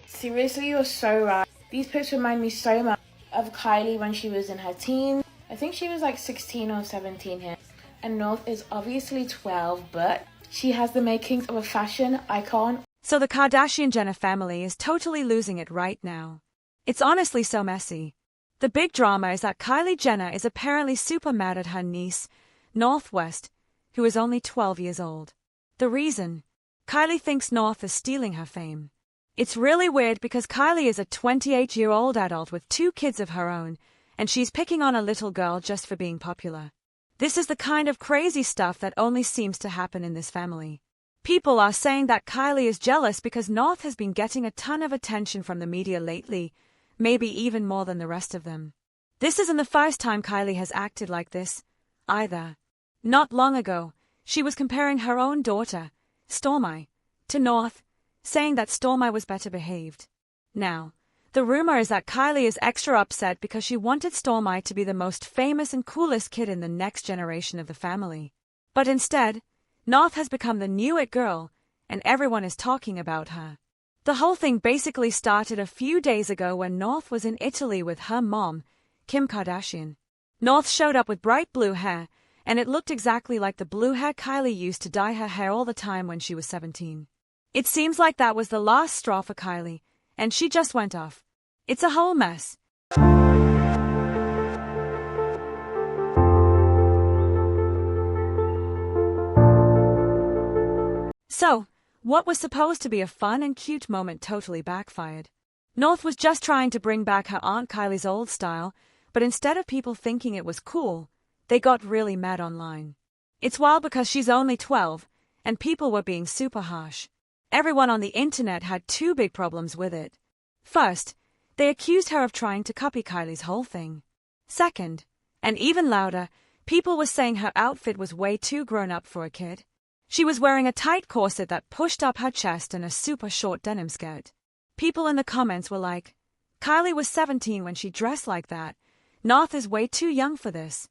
Seriously, you're so right. These pics remind me so much of Kylie when she was in her teens. I think she was like 16 or 17 here. And North is obviously 12, but she has the makings of a fashion icon. So the Kardashian-Jenner family is totally losing it right now. It's honestly so messy. The big drama is that Kylie Jenner is apparently super mad at her niece, North West, who is only 12 years old. The reason? Kylie thinks North is stealing her fame. It's really weird because Kylie is a 28-year-old adult with 2 kids of her own, and she's picking on a little girl just for being popular. This is the kind of crazy stuff that only seems to happen in this family. People are saying that Kylie is jealous because North has been getting a ton of attention from the media lately, maybe even more than the rest of them. This isn't the first time Kylie has acted like this, either. Not long ago, she was comparing her own daughter, Stormi, to North, saying that Stormi was better behaved. Now, the rumor is that Kylie is extra upset because she wanted Stormi to be the most famous and coolest kid in the next generation of the family. But instead, North has become the new it girl, and everyone is talking about her. The whole thing basically started a few days ago when North was in Italy with her mom, Kim Kardashian. North showed up with bright blue hair, and it looked exactly like the blue hair Kylie used to dye her hair all the time when she was 17. It seems like that was the last straw for Kylie, and she just went off. It's a whole mess. So, what was supposed to be a fun and cute moment totally backfired. North was just trying to bring back her Aunt Kylie's old style, but instead of people thinking it was cool, they got really mad online. It's wild because she's only 12, and people were being super harsh. Everyone on the internet had 2 big problems with it. First, they accused her of trying to copy Kylie's whole thing. Second, and even louder, people were saying her outfit was way too grown up for a kid. She was wearing a tight corset that pushed up her chest and a super short denim skirt. People in the comments were like, Kylie was 17 when she dressed like that. North is way too young for this.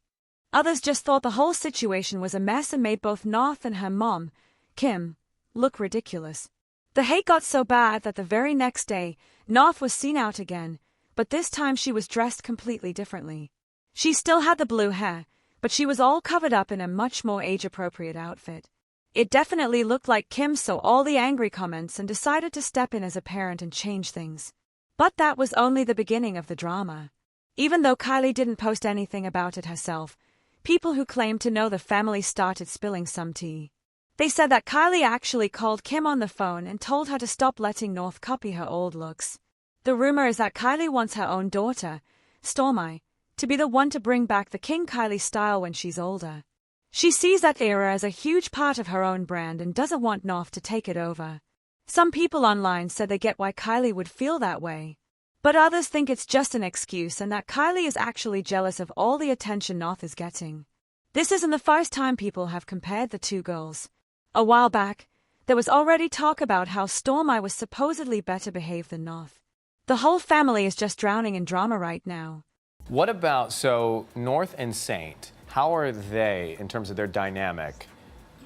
Others just thought the whole situation was a mess and made both North and her mom, Kim, look ridiculous. The hate got so bad that the very next day, North was seen out again, but this time she was dressed completely differently. She still had the blue hair, but she was all covered up in a much more age-appropriate outfit. It definitely looked like Kim saw all the angry comments and decided to step in as a parent and change things. But that was only the beginning of the drama. Even though Kylie didn't post anything about it herself, people who claimed to know the family started spilling some tea. They said that Kylie actually called Kim on the phone and told her to stop letting North copy her old looks. The rumor is that Kylie wants her own daughter, Stormi, to be the one to bring back the King Kylie style when she's older. She sees that era as a huge part of her own brand and doesn't want North to take it over. Some people online said they get why Kylie would feel that way. But others think it's just an excuse and that Kylie is actually jealous of all the attention North is getting. This isn't the first time people have compared the 2 girls. A while back, there was already talk about how Stormi was supposedly better behaved than North. The whole family is just drowning in drama right now. What about, so North and Saint, how are they in terms of their dynamic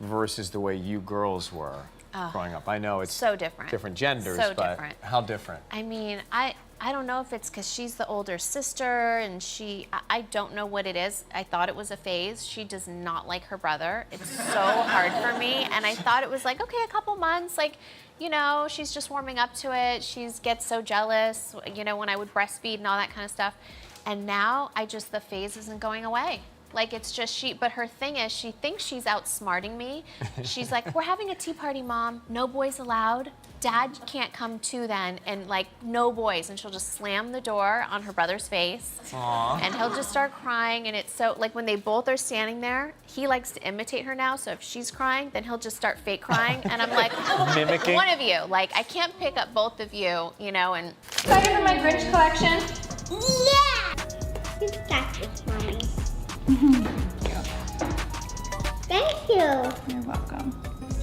versus the way you girls were growing up? I know it's so different. Different genders, so but different. How different? I mean, I don't know if it's because she's the older sister and I don't know what it is. I thought it was a phase. She does not like her brother. It's so hard for me. And I thought it was like, okay, a couple months, like, you know, she's just warming up to it. She gets so jealous, you know, when I would breastfeed and all that kind of stuff. And now the phase isn't going away. Like, it's just but her thing is, she thinks she's outsmarting me. She's like, we're having a tea party, Mom. No boys allowed. Dad can't come too then. And like, no boys. And she'll just slam the door on her brother's face. Aww. And he'll just start crying. And it's so, like, when they both are standing there, he likes to imitate her now. So if she's crying, then he'll just start fake crying. And I'm like, mimicking? One of you. Like, I can't pick up both of you, you know, and... Excited for my Grinch collection? Yeah! You got this, Mommy. Thank you. You're welcome.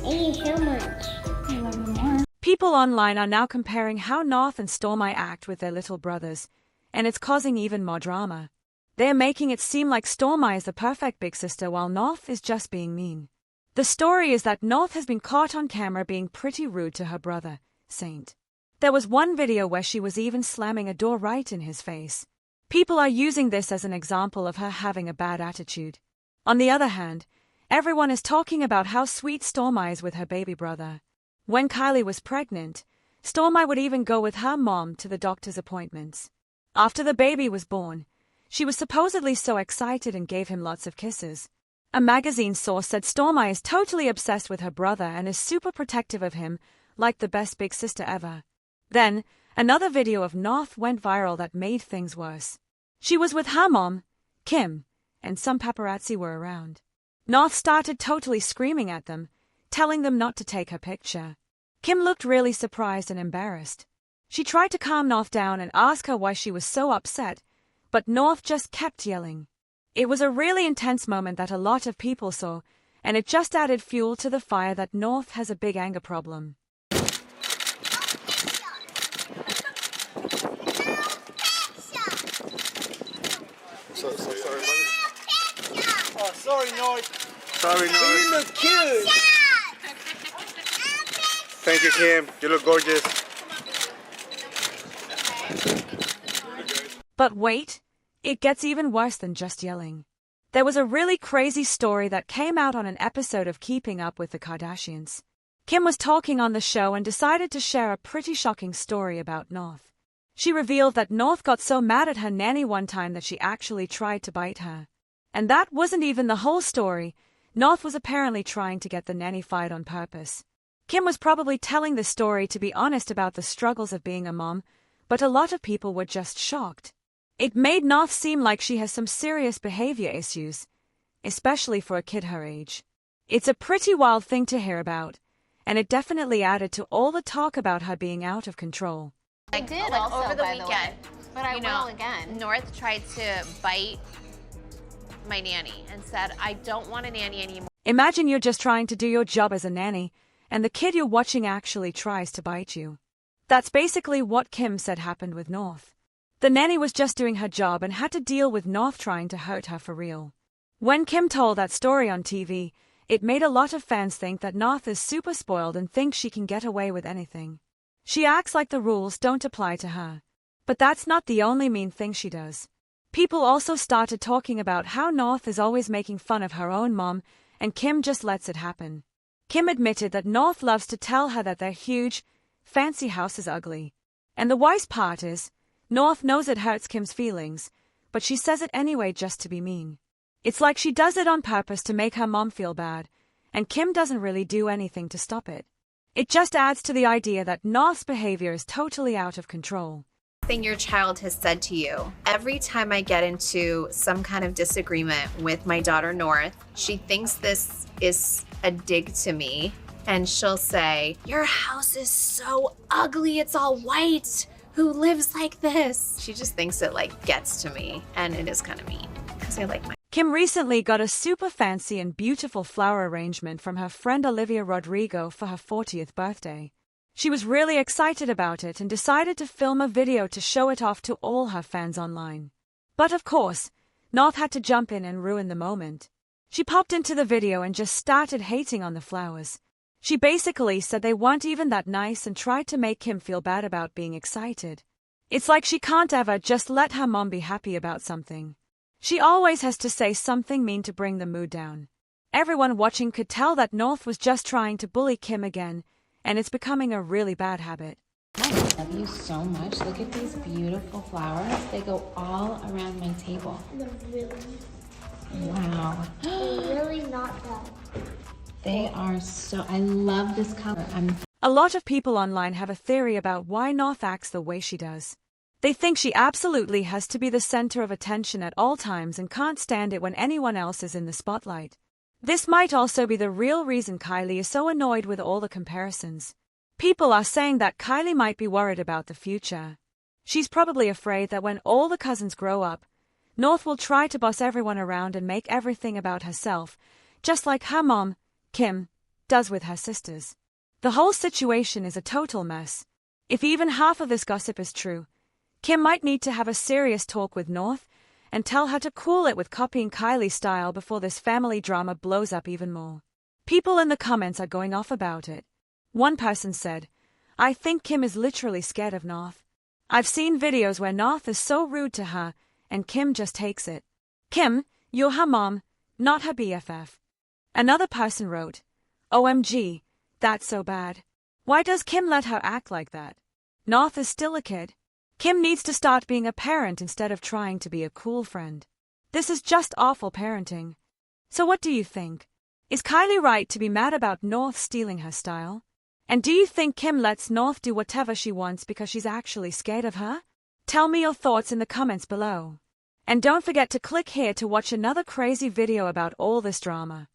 Thank you so much. I love you more. People online are now comparing how North and Stormi act with their little brothers, and it's causing even more drama. They're making it seem like Stormi is the perfect big sister while North is just being mean. The story is that North has been caught on camera being pretty rude to her brother, Saint. There was one video where she was even slamming a door right in his face. People are using this as an example of her having a bad attitude. On the other hand, everyone is talking about how sweet Stormi is with her baby brother. When Kylie was pregnant, Stormi would even go with her mom to the doctor's appointments. After the baby was born, she was supposedly so excited and gave him lots of kisses. A magazine source said Stormi is totally obsessed with her brother and is super protective of him, like the best big sister ever. Then, another video of North went viral that made things worse. She was with her mom, Kim, and some paparazzi were around. North started totally screaming at them, telling them not to take her picture. Kim looked really surprised and embarrassed. She tried to calm North down and ask her why she was so upset, but North just kept yelling. It was a really intense moment that a lot of people saw, and it just added fuel to the fire that North has a big anger problem. Sorry, oh, sorry, North. Sorry, North. You look cute. Thank you, Kim. You look gorgeous. But wait, it gets even worse than just yelling. There was a really crazy story that came out on an episode of Keeping Up with the Kardashians. Kim was talking on the show and decided to share a pretty shocking story about North. She revealed that North got so mad at her nanny one time that she actually tried to bite her. And that wasn't even the whole story. North was apparently trying to get the nanny fired on purpose. Kim was probably telling the story to be honest about the struggles of being a mom, but a lot of people were just shocked. It made North seem like she has some serious behavior issues, especially for a kid her age. It's a pretty wild thing to hear about, and it definitely added to all the talk about her being out of control. I did like also, over the by weekend, but I will again. North tried to bite my nanny and said, I don't want a nanny anymore. Imagine you're just trying to do your job as a nanny, and the kid you're watching actually tries to bite you. That's basically what Kim said happened with North. The nanny was just doing her job and had to deal with North trying to hurt her for real. When Kim told that story on TV, it made a lot of fans think that North is super spoiled and thinks she can get away with anything. She acts like the rules don't apply to her. But that's not the only mean thing she does. People also started talking about how North is always making fun of her own mom, and Kim just lets it happen. Kim admitted that North loves to tell her that their huge, fancy house is ugly. And the worst part is, North knows it hurts Kim's feelings, but she says it anyway just to be mean. It's like she does it on purpose to make her mom feel bad, and Kim doesn't really do anything to stop it. It just adds to the idea that North's behavior is totally out of control. Thing your child has said to you. Every time I get into some kind of disagreement with my daughter North, she thinks this is a dig to me, and she'll say, "Your house is so ugly, it's all white. Who lives like this?" She just thinks it like gets to me, and it is kind of mean because I like my Kim recently got a super fancy and beautiful flower arrangement from her friend Olivia Rodrigo for her 40th birthday. She was really excited about it and decided to film a video to show it off to all her fans online. But of course, North had to jump in and ruin the moment. She popped into the video and just started hating on the flowers. She basically said they weren't even that nice and tried to make Kim feel bad about being excited. It's like she can't ever just let her mom be happy about something. She always has to say something mean to bring the mood down. Everyone watching could tell that North was just trying to bully Kim again, and it's becoming a really bad habit. I love you so much. Look at these beautiful flowers. They go all around my table. They're really, Wow. they're really not that. They are so, I love this color. A lot of people online have a theory about why North acts the way she does. They think she absolutely has to be the center of attention at all times and can't stand it when anyone else is in the spotlight. This might also be the real reason Kylie is so annoyed with all the comparisons. People are saying that Kylie might be worried about the future. She's probably afraid that when all the cousins grow up, North will try to boss everyone around and make everything about herself, just like her mom, Kim, does with her sisters. The whole situation is a total mess. If even half of this gossip is true, Kim might need to have a serious talk with North and tell her to cool it with copying Kylie's style before this family drama blows up even more. People in the comments are going off about it. One person said, I think Kim is literally scared of North. I've seen videos where North is so rude to her, and Kim just takes it. Kim, you're her mom, not her BFF. Another person wrote, OMG, that's so bad. Why does Kim let her act like that? North is still a kid. Kim needs to start being a parent instead of trying to be a cool friend. This is just awful parenting. So what do you think? Is Kylie right to be mad about North stealing her style? And do you think Kim lets North do whatever she wants because she's actually scared of her? Tell me your thoughts in the comments below. And don't forget to click here to watch another crazy video about all this drama.